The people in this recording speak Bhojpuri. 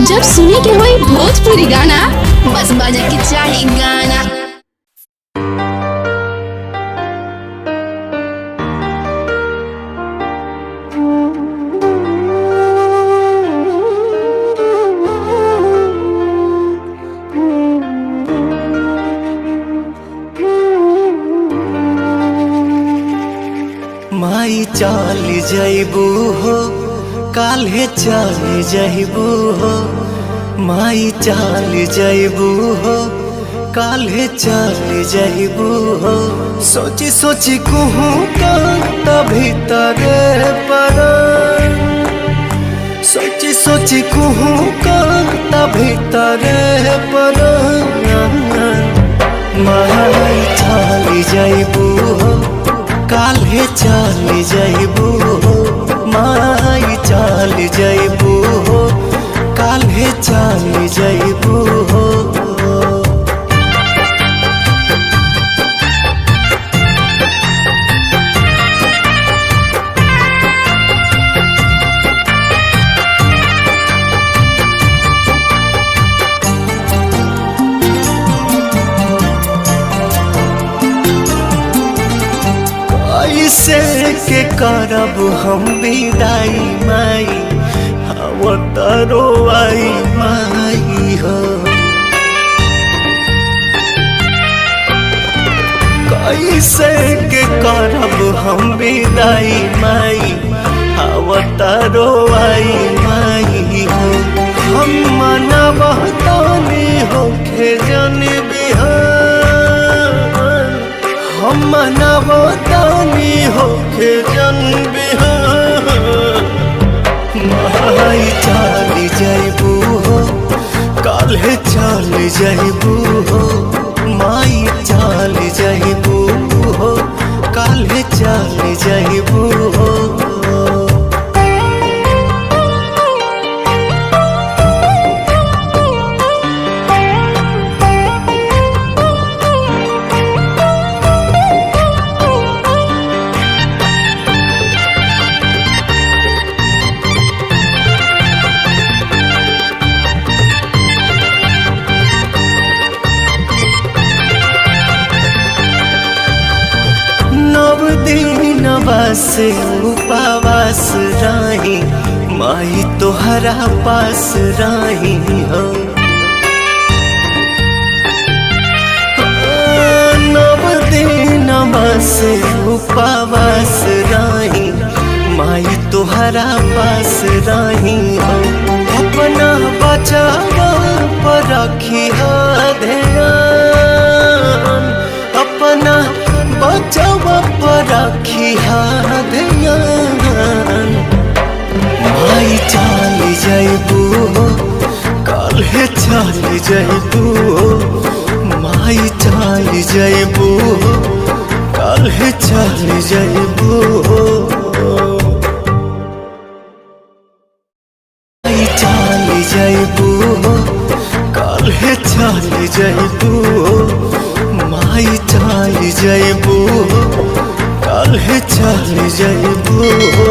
जब सुने के होई भोजपुरी गाना, बस बजे के चाही गाना। माई चल जइबू हो, काल्हे चल जइबू हो। माई चल जइबू हो, काल्हे चल जइबू हो। सोची सोची कहूँ का भीतर पर, सोची सोची कहूँ का भीतर पर। माई चल जइबू हो, काल्हे चल जइबू हो। माई चल जइबू हो, काल्हे चल जइबू हो। कैसे के करब हम विदाई माई, हम तरो आई माई हो। कैसे के करब हम विदाई माई, हम तरो आई माई हो। हम मनबहतानी होखे जन बिहान, हम मनबहतानी होखे जन बिहान। माई चल जइबू हो, काल्हे चल जइबू हो। माई चल जइबू हो, काल्हे चल जइबू हो। बस उपवास रही माई तोहरा पास रही हो। नव दिन बस उपवास रही माई तोहरा पास रही हो। अपना बचावा पर रखी ध्यान, अपना बचावा पर रखी ध्यान। माई चल जइबू हो, काल्हे चल जइबू हो। माई चल जइबू हो, काल्हे चल जइबू हो। माई चल जइबू हो, काल्हे चल जइबू हो। माई चल जइबू हो, काल्हे चल जइबू हो।